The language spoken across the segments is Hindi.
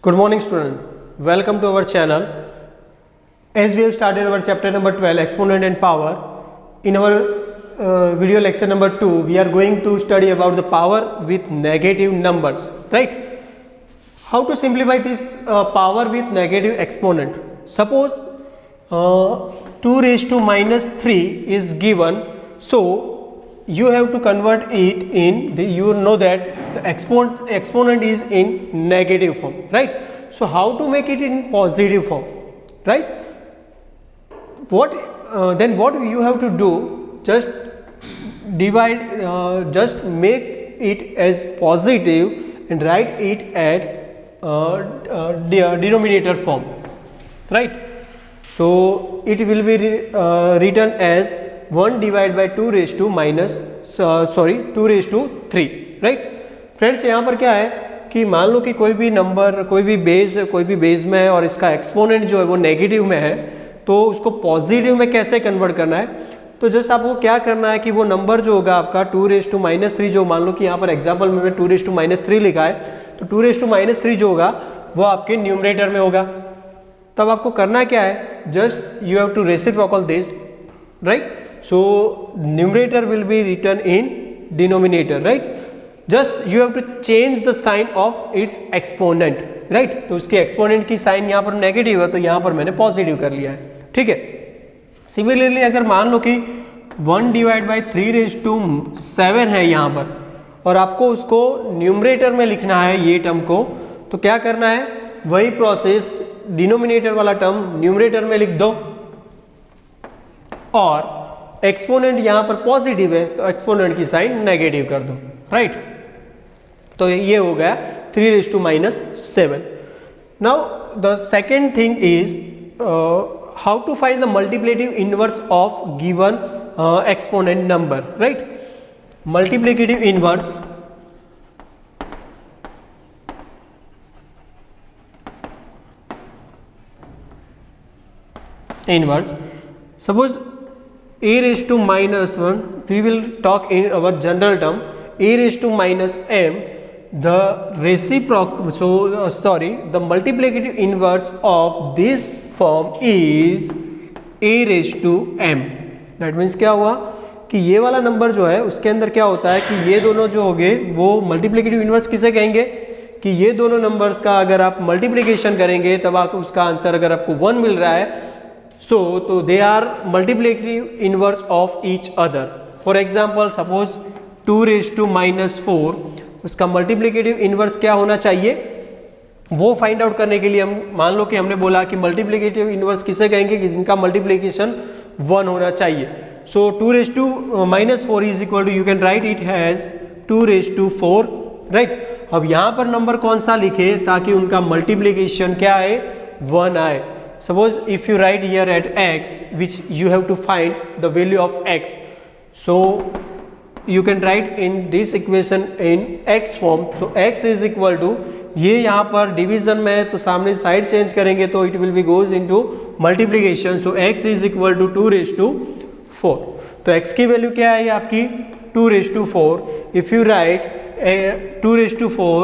Good morning student, welcome to our channel. As we have started our chapter number 12 exponent and power, in our video lecture number 2 we are going to study about the power with negative numbers, right? How to simplify this power with negative exponent. Suppose 2 raised to minus 3 is given, so you have to convert it in you know that the exponent is in negative form, right? So how to make it in positive form, right? Then what you have to do, just divide, just make it as positive and write it at denominator form, right? So it will be written as 1 divided by 2 raised to minus 2 raised to 3, right friends. यहाँ पर क्या है कि मान लो कि कोई भी नंबर कोई भी बेस में है और इसका एक्सपोनेंट जो है वो नेगेटिव में है, तो उसको पॉजिटिव में कैसे कन्वर्ट करना है। तो जस्ट आपको क्या करना है कि वो नंबर जो होगा आपका 2 रेज टू माइनस 3, जो मान लो कि यहाँ पर एग्जाम्पल में 2 रेज टू माइनस 3 लिखा है, तो 2 रेज टू माइनस 3 जो होगा वो आपके न्यूमरेटर में होगा। तब आपको करना क्या है, just you have to reciprocal this, right? So numerator will be written in denominator, right? Just you have to change the sign of its exponent, right? तो उसके exponent की साइन यहाँ पर नेगेटिव है, तो यहाँ पर मैंने पॉजिटिव कर लिया है, ठीक है। सिमिलरली अगर मान लो कि 1 डिवाइड बाई 3 रेज टू 7 है यहाँ पर, और आपको उसको न्यूमरेटर में लिखना है ये टर्म को, तो क्या करना है, वही प्रोसेस, डिनोमिनेटर वाला टर्म न्यूमरेटर में लिख दो, और एक्सपोनेंट यहां पर पॉजिटिव है तो एक्सपोनेंट की साइन नेगेटिव कर दो, राइट? तो ये हो गया 3 raise to minus 7। Now the second thing is how to find the multiplicative inverse of given exponent number, right? Multiplicative inverse suppose a raised to minus 1, we will talk in our general term, a raised to minus m, the the multiplicative inverse of this form is a raised to m. that means क्या हुआ कि ये वाला नंबर जो है उसके अंदर क्या होता है कि ये दोनों जो होंगे वो मल्टीप्लिकेटिव इनवर्स किसे कहेंगे कि ये दोनों नंबर्स का अगर आप मल्टीप्लिकेशन करेंगे तब आपको उसका आंसर अगर आपको 1 मिल रहा है, so they are multiplicative inverse of each other. For example, suppose 2 raised to minus 4, उसका multiplicative inverse क्या होना चाहिए, वो फाइंड आउट करने के लिए हम मान लो कि हमने बोला कि multiplicative inverse किसे कहेंगे कि जिनका multiplication 1 होना चाहिए। So 2 raised to minus 4 is equal to, you can write it as 2 raised to 4, right? अब यहाँ पर नंबर कौन सा लिखे ताकि उनका multiplication क्या आए, 1 आए। Suppose if you write here at x, which you have to find the value of x, so you can write in this equation in x form. So x is equal to, ये यहाँ पर डिवीजन में है तो सामने साइड चेंज करेंगे तो it will be goes into multiplication. So x is equal to 2 raised to 4. तो x की वैल्यू क्या है आपकी 2 raised to 4. If you write 2 raised to 4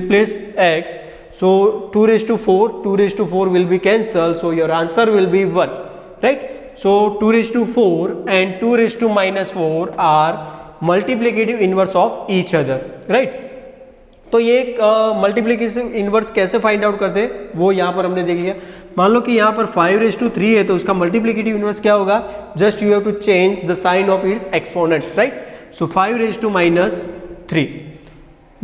replace x, so 2 raised to 4 will be cancelled, so your answer will be 1, right? So 2 raised to 4 and 2 raised to minus 4 are multiplicative inverse of each other, right? तो ये मल्टीप्लिकेटिव इनवर्स कैसे फाइंड आउट करते हैं वो यहाँ पर हमने देख लिया। मान लो कि यहाँ पर 5 रेज टू 3 है तो उसका मल्टीप्लिकेटिव इनवर्स क्या होगा, just you have to change the sign of its exponent, right? So 5 raise to minus 3,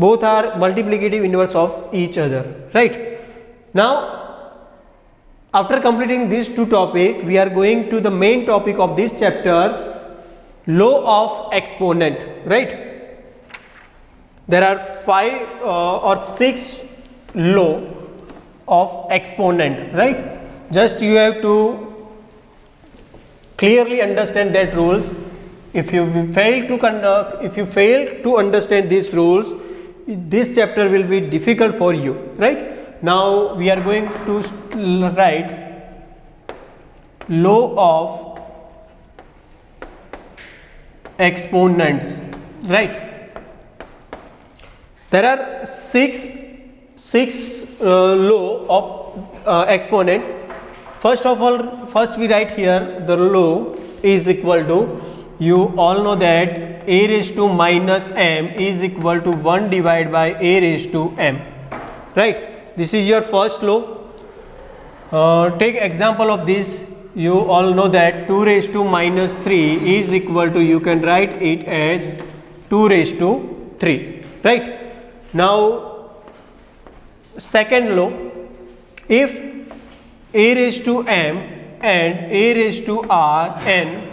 both are multiplicative inverse of each other, right? Now after completing these two topics, we are going to the main topic of this chapter, law of exponent, right? There are 5 or 6 law of exponent, right? Just you have to clearly understand that rules. If you fail to understand these rules, this chapter will be difficult for you, right? Now we are going to write law of exponents, right? There are six law of exponent. First of all, first we write here the law is equal to, you all know that a raised to minus m is equal to 1 divided by a raised to m, right? This is your first law. Take example of this. You all know that 2 raised to minus 3 is equal to, you can write it as 2 raised to 3, right? Now second law, if a raised to m and a raised to r n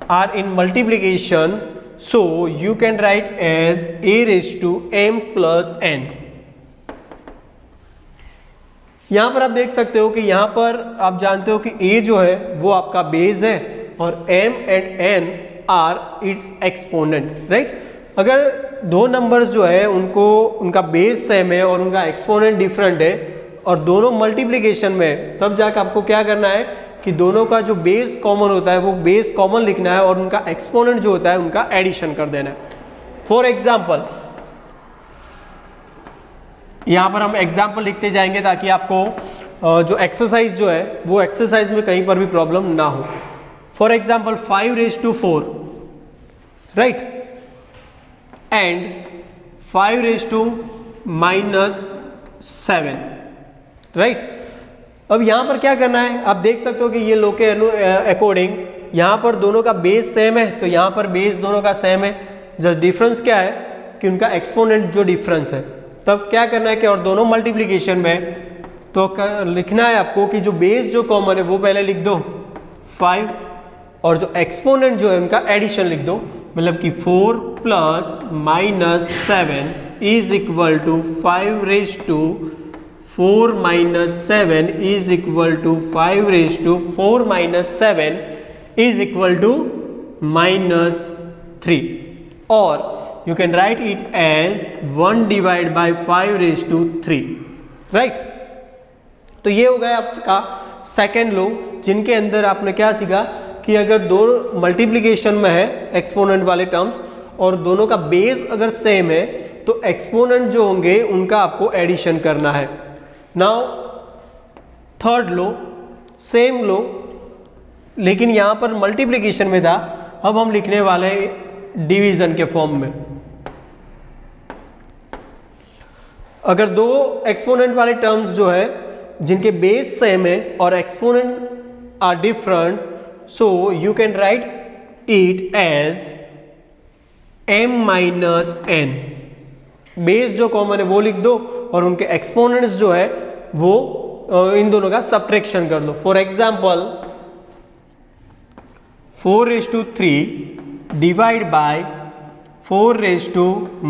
are in multiplication, so you can write as a raised to m plus n. यहाँ पर आप देख सकते हो कि यहाँ पर आप जानते हो कि a जो है वो आपका बेस है और m and n are its exponent, right? अगर दो नंबर्स जो है उनको उनका बेस सेम है और उनका एक्सपोनेंट डिफरेंट है और दोनों मल्टीप्लिकेशन में है, तब जाकर आपको क्या करना है कि दोनों का जो बेस कॉमन होता है वो बेस कॉमन लिखना है और उनका एक्सपोनेंट जो होता है उनका एडिशन कर देना है। फॉर एग्जाम्पल, यहाँ पर हम एग्जाम्पल लिखते जाएंगे ताकि आपको जो एक्सरसाइज जो है वो एक्सरसाइज में कहीं पर भी प्रॉब्लम ना हो। For example 5 raised to 4, right, and 5 raised to minus 7, right? अब यहाँ पर क्या करना है, आप देख सकते हो कि ये लो के अकॉर्डिंग यहाँ पर दोनों का बेस सेम है, तो यहाँ पर बेस दोनों का सेम है, जस्ट डिफरेंस क्या है कि उनका एक्सपोनेंट जो डिफरेंस है। तब क्या करना है कि और दोनों मल्टीप्लिकेशन में तो लिखना है आपको कि जो बेस जो कॉमन है वो पहले लिख दो 5 और जो एक्सपोनेंट जो है उनका एडिशन लिख दो, मतलब कि 4 plus minus 7 is equal to 5 raised to 4 minus 7 is equal to 5 raised to 4 minus 7 is equal to minus 3, or you can write it as 1 divided by 5 raised to 3, right? तो ये हो गया आपका सेकेंड लॉ, जिनके अंदर आपने क्या सीखा कि अगर दो मल्टीप्लिकेशन में है एक्सपोनेंट वाले टर्म्स और दोनों का बेस अगर सेम है तो एक्सपोनेंट जो होंगे उनका आपको एडिशन करना है। Now third law, same law लेकिन यहां पर मल्टीप्लिकेशन में था, अब हम लिखने वाले डिवीजन के फॉर्म में। अगर दो एक्सपोनेंट वाले टर्म्स जो है जिनके बेस सेम है और exponent are different, so you can write it as m minus n। Base जो कॉमन है वो लिख दो और उनके एक्सपोनेंट्स जो है वो इन दोनों का सब्ट्रैक्शन कर दो। For example 4 raised to 3 divide by 4 raised to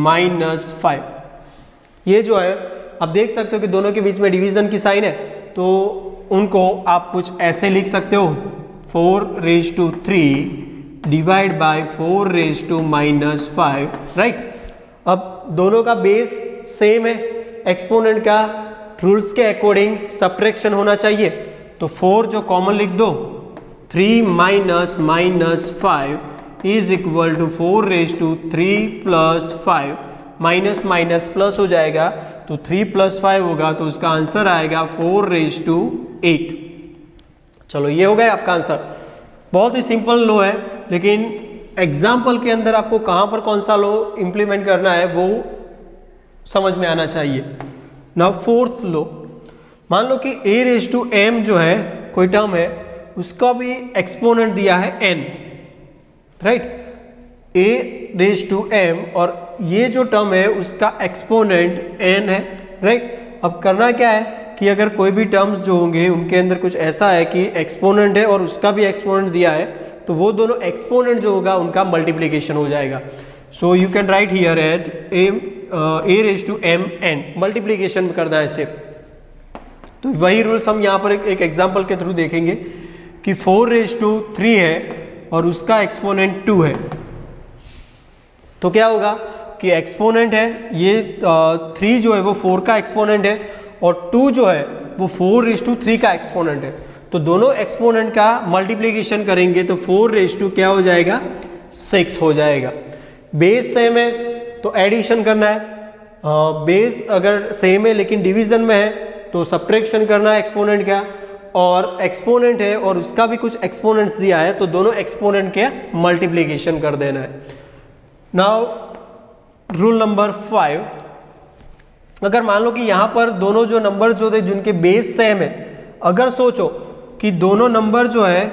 minus 5। ये जो है आप देख सकते हो कि दोनों के बीच में डिवीजन की साइन है, तो उनको आप कुछ ऐसे लिख सकते हो 4 raised to 3 divide by 4 raised to minus 5, right? अब दोनों का बेस सेम है, एक्सपोनेंट का रूल्स के अकॉर्डिंग सब्ट्रैक्शन होना चाहिए, तो 4 जो कॉमन लिख दो, 3 minus minus 5 is equal to 4 raised to 3 plus 5, minus minus plus हो जाएगा तो 3 प्लस 5 होगा, तो उसका आंसर आएगा 4 raised to 8। चलो ये हो गया आपका आंसर। बहुत ही सिंपल लो है, लेकिन एग्जाम्पल के अंदर आपको कहाँ पर कौन सा लो इंप्लीमेंट करना है वो समझ में आना चाहिए। नाउ फोर्थ लो, मान लो कि a raised to m जो है कोई टर्म है, उसका भी एक्सपोनेंट दिया है n, right? a raised to m और ये जो टर्म है उसका एक्सपोनेंट n है, राइट? अब करना क्या है कि अगर कोई भी टर्म्स जो होंगे उनके अंदर कुछ ऐसा है कि एक्सपोनेंट है और उसका भी एक्सपोनेंट दिया है, तो वो दोनों एक्सपोनेंट जो होगा उनका मल्टीप्लिकेशन हो जाएगा। सो you can right here eight a raised to m n, multiplication करना है इसे। तो वही रूल्स हम यहाँ पर एक एग्जाम्पल के थ्रू देखेंगे कि 4 raised to 3 है और उसका एक्सपोनेंट 2 है, तो क्या होगा कि एक्सपोनेंट है ये 3 जो है वो 4 का एक्सपोनेंट है और 2 जो है वो 4 raised to 3 का एक्सपोनेंट है, तो दोनों एक्सपोनेंट का मल्टीप्लिकेशन करेंगे तो 4 raised to क्या हो जाएगा, 6 हो जाएगा। बेस सेम है तो एडिशन करना है, बेस अगर सेम है लेकिन डिवीजन में है तो सब्ट्रैक्शन करना है एक्सपोनेंट का, और एक्सपोनेंट है और उसका भी कुछ एक्सपोनेंट्स दिया है तो दोनों एक्सपोनेंट के मल्टीप्लिकेशन कर देना है। नाउ रूल नंबर 5, अगर मान लो कि यहां पर दोनों जो नंबर जो थे जिनके बेस सेम है, अगर सोचो कि दोनों नंबर जो है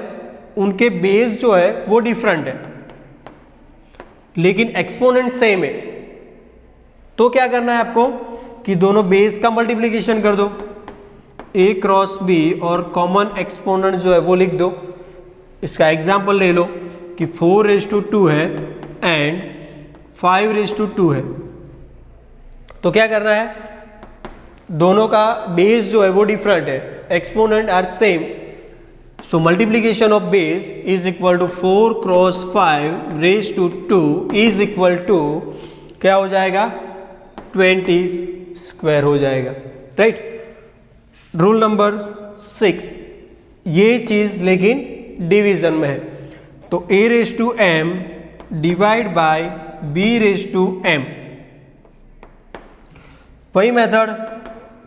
उनके बेस जो है वो डिफरेंट है लेकिन एक्सपोनेंट सेम है, तो क्या करना है आपको कि दोनों बेस का मल्टीप्लिकेशन कर दो, a क्रॉस b, और कॉमन एक्सपोनेंट जो है वो लिख दो। इसका एग्जांपल ले लो कि 4:2 है एंड 5:2 है, तो क्या करना है, दोनों का बेस जो है वो डिफरेंट है, exponent are same, so multiplication of base is equal to 4 cross 5:2 is equal to क्या हो जाएगा, 20 स्क्वायर हो जाएगा, राइट। रूल नंबर 6, ये चीज लेकिन डिवीजन में है, तो a⁻m डिवाइड बाय b⁻m, वही मेथड,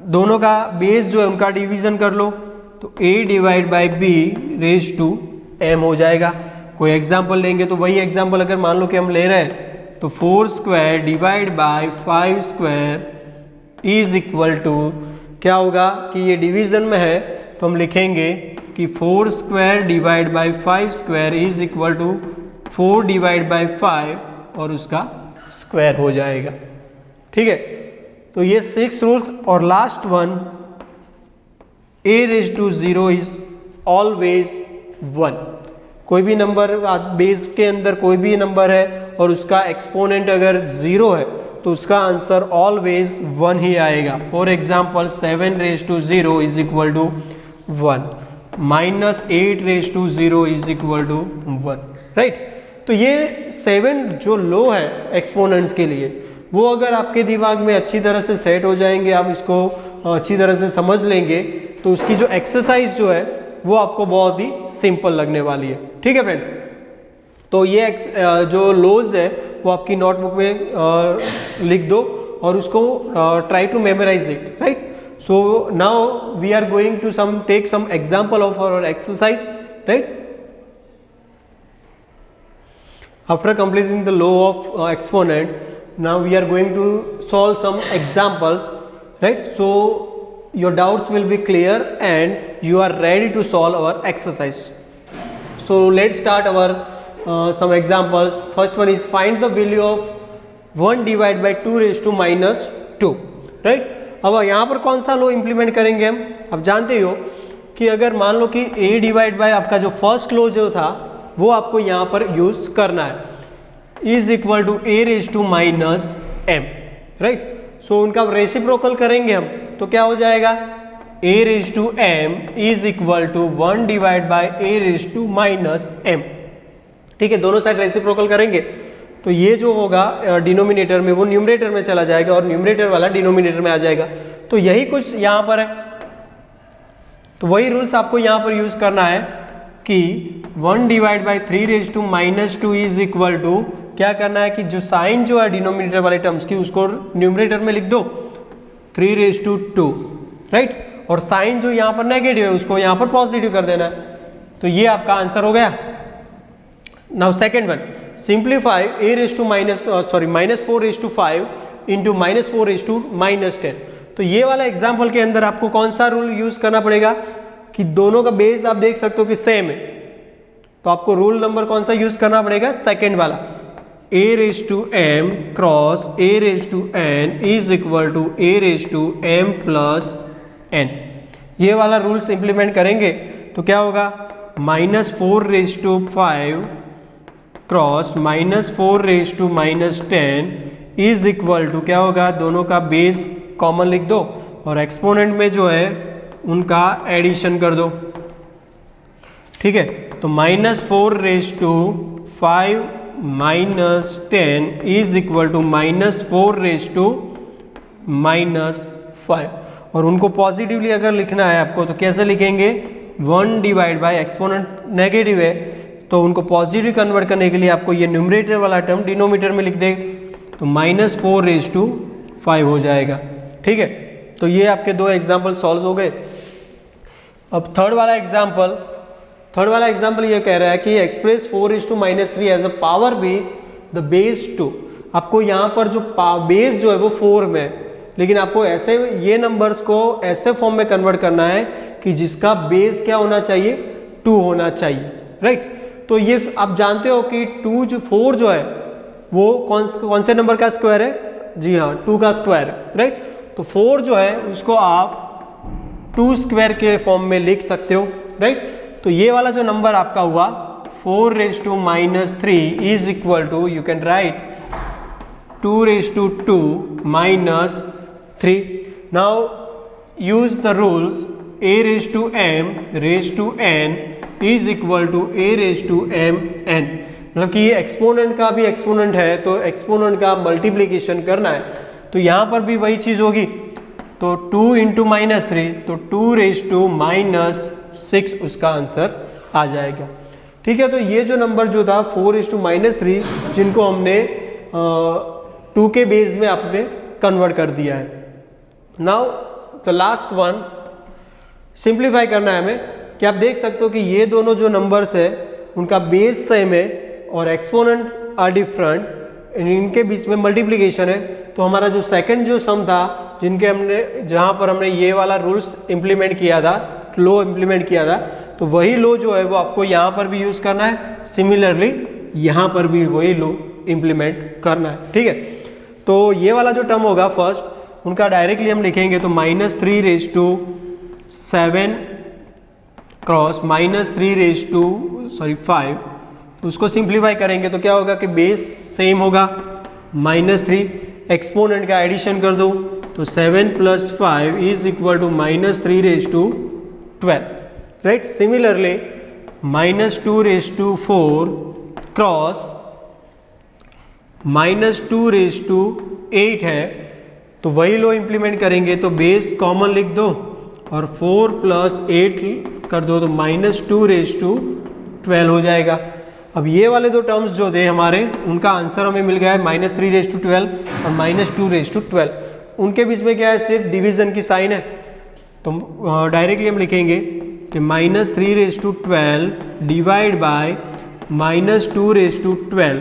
दोनों का बेस जो है उनका डिवीजन कर लो तो a डिवाइड बाय b⁻m हो जाएगा। कोई एग्जांपल लेंगे तो वही एग्जांपल अगर मान लो कि हम ले रहे हैं तो 4 square divide by 5 square is equal to क्या होगा कि ये डिवीजन में है तो हम लिखेंगे कि 4 square divide by 5 square is equal to 4 divide by 5 और उसका स्क्वायर हो जाएगा, ठीक है। तो ये 6 रूल्स, और last one, a⁻0 is always 1। कोई भी नंबर बेस के अंदर कोई भी नंबर है और उसका एक्सपोनेंट अगर 0 है तो उसका आंसर ऑलवेज 1 ही आएगा। For example 7⁻0 is equal to 1, -8⁻0 is equal to 1, right. तो ये 7 जो लो है एक्सपोनेंट्स के लिए, वो अगर आपके दिमाग में अच्छी तरह से सेट हो जाएंगे, आप इसको अच्छी तरह से समझ लेंगे, तो उसकी जो एक्सरसाइज जो है वो आपको बहुत ही सिंपल लगने वाली है, ठीक है फ्रेंड्स। तो ये जो लोज है वो आपकी नोटबुक में लिख दो और उसको try to memorize it, right. So now we are going to take some example of our exercise, right. After completing the law of exponent, now we are going to solve some examples, right? So your doubts will be clear and you are ready to solve our exercise. So let's start our some examples. First one is find the value of 1 divided by 2⁻², right? अब यहाँ पर कौन सा लॉ इंप्लीमेंट करेंगे हम, अब जानते हो कि अगर मान लो कि a डिवाइड बाय आपका जो फर्स्ट लॉ जो था वो आपको यहाँ पर यूज करना है, is equal to a⁻m, right. So उनका रेसिप्रोकल करेंगे हम तो क्या हो जाएगा, a⁻m is equal to 1 divide by a⁻m, ठीक है। दोनों साइड रेसिप्रोकल करेंगे तो ये जो होगा डिनोमिनेटर में वो न्यूमरेटर में चला जाएगा और न्यूमरेटर वाला डिनोमिनेटर में आ जाएगा। तो यही कुछ यहाँ पर है, तो वही रूल्स आपको यहाँ पर यूज करना है कि 1 divide by 3⁻² is equal to क्या करना है कि जो साइन जो है डिनोमिनेटर वाले टर्म्स की उसको न्यूमरेटर में लिख दो 3⁻², राइट। और साइन जो यहाँ पर नेगेटिव है उसको यहाँ पर पॉजिटिव कर देना है, तो ये आपका आंसर हो गया। Now second one, simplify -4/5 into -4/-10। तो ये वाला एग्जाम्पल के अंदर आपको कौन सा रूल यूज करना पड़ेगा कि दोनों का बेस आप देख सकते हो कि सेम है, तो आपको रूल नंबर कौन सा यूज करना पड़ेगा, सेकेंड वाला, a⁻m cross a⁻n is equal to a⁻m plus n। ये वाला रूल्स इंप्लीमेंट करेंगे तो क्या होगा, -4/5 क्रॉस -4/-10 इज इक्वल टू क्या होगा, दोनों का बेस कॉमन लिख दो और एक्सपोनेंट में जो है उनका एडिशन कर दो, ठीक है। तो -4/5 -10 इज इक्वल टू -4/-5, और उनको पॉजिटिवली अगर लिखना है आपको तो कैसे लिखेंगे, 1 डिवाइड बाय एक्सपोनेंट नेगेटिव है तो उनको पॉजिटिव कन्वर्ट करने के लिए आपको ये न्यूमरेटर वाला टर्म डिनोमिनेटर में लिख दे, तो -4/-5 5 हो जाएगा। ठीक है, तो ये आपके 2 एग्जाम्पल सॉल्व हो गए। अब थर्ड वाला एग्जाम्पल ये कह रहा है कि express 4:-3 as a power with the base 2। आपको यहाँ पर जो बेस जो है वो 4 में है, लेकिन आपको ऐसे ये नंबर्स को ऐसे फॉर्म में कन्वर्ट करना है कि जिसका बेस क्या होना चाहिए, 2 होना चाहिए, राइट। तो ये आप जानते हो कि 4 जो है वो कौन से नंबर का स्क्वायर है, जी हाँ 2 का स्क्वायर है, राइट। तो 4 जो है उसको आप 2 स्क्वायर के फॉर्म में लिख सकते हो, राइट। तो ये वाला जो नंबर आपका हुआ 4⁻³ is equal to, you can write 2⁻² - 3। Now use the rules a⁻m⁻n is equal to a⁻mn। मतलब कि ये एक्सपोनेंट का भी एक्सपोनेंट है तो एक्सपोनेंट का मल्टीप्लीकेशन करना है, तो यहाँ पर भी वही चीज होगी। तो 2 × -3 तो 2⁻6 उसका आंसर आ जाएगा। ठीक है, तो ये जो नंबर जो था 4⁻3 जिनको हमने 2 के बेस में आपने कन्वर्ट कर दिया है। Now the last one simplify करना है हमें कि आप देख सकते हो कि ये दोनों जो नंबर्स है उनका बेस सेम है और एक्सपोनेंट आर डिफरेंट, इनके बीच में मल्टीप्लिकेशन है। तो हमारा जो सेकंड जो सम था जहां पर हमने ये वाला रूल्स इंप्लीमेंट किया था, लो इंप्लीमेंट किया था, तो वही लो जो है वो आपको यहाँ पर भी यूज करना है, सिमिलरली यहाँ पर भी वही लो इंप्लीमेंट करना है। ठीक है, तो ये वाला जो टर्म होगा फर्स्ट उनका डायरेक्टली हम लिखेंगे तो -3⁻7 क्रॉस -3⁻5, उसको सिंप्लीफाई करेंगे तो क्या होगा कि बेस सेम होगा -3, एक्सपोनेंट का एडिशन कर दो तो 7 + 5 is equal to -3⁻12, right. Similarly -2⁻4 cross -2⁻8 है, तो वही लो इंप्लीमेंट करेंगे तो बेस कॉमन लिख दो और 4 + 8 कर दो तो -2⁻12 हो जाएगा। अब ये वाले दो टर्म्स जो थे हमारे उनका आंसर हमें मिल गया है -3⁻12 और -2⁻12। उनके बीच में क्या है, सिर्फ डिवीजन की साइन है, तो डायरेक्टली हम लिखेंगे कि -3⁻12 डिवाइड बाय -2⁻12।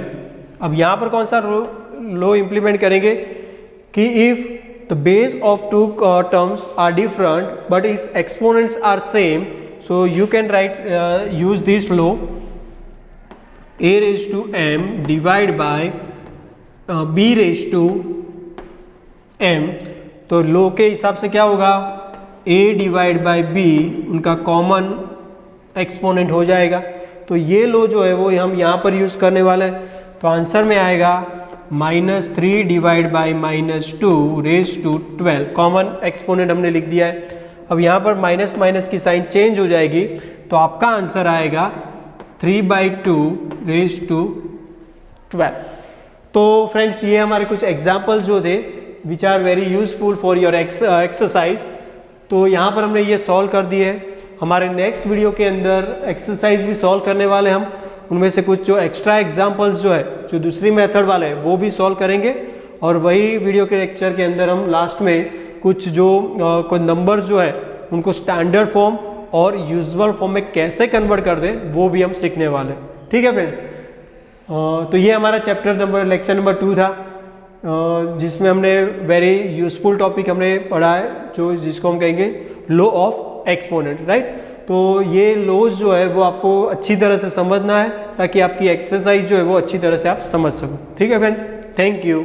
अब यहाँ पर कौन सा लो इंप्लीमेंट करेंगे कि if the base of 2 terms are different but its exponents are same, so you can write use this law a⁻m divide by b⁻m। तो लो के हिसाब से क्या होगा, a डिवाइड बाय b उनका कॉमन एक्सपोनेंट हो जाएगा। तो ये लो जो है वो हम यहाँ पर यूज करने वाले हैं, तो आंसर में आएगा -3 डिवाइड बाई -2⁻12, कॉमन एक्सपोनेंट हमने लिख दिया है। अब यहाँ पर माइनस माइनस की साइन चेंज हो जाएगी तो आपका आंसर आएगा 3/2⁻12। तो फ्रेंड्स ये हमारे कुछ एग्जाम्पल्स जो थे which are very useful for your exercise. तो यहाँ पर हमने ये सॉल्व कर दिए है। हमारे नेक्स्ट वीडियो के अंदर एक्सरसाइज भी सॉल्व करने वाले हम, उनमें से कुछ जो एक्स्ट्रा एग्जाम्पल्स जो है जो दूसरी मेथड वाले हैं वो भी सॉल्व करेंगे, और वही वीडियो के लेक्चर के अंदर हम लास्ट में कुछ जो कोई नंबर्स जो है उनको स्टैंडर्ड फॉर्म और यूजुअल फॉर्म में कैसे कन्वर्ट कर दें वो भी हम सीखने वाले हैं। ठीक है फ्रेंड्स, तो ये हमारा लेक्चर नंबर 2 था, जिसमें हमने वेरी यूजफुल टॉपिक हमने पढ़ा है जिसको हम कहेंगे लॉ ऑफ एक्सपोनेंट, राइट। तो ये लॉज जो है वो आपको अच्छी तरह से समझना है ताकि आपकी एक्सरसाइज जो है वो अच्छी तरह से आप समझ सको। ठीक है फ्रेंड्स, थैंक यू।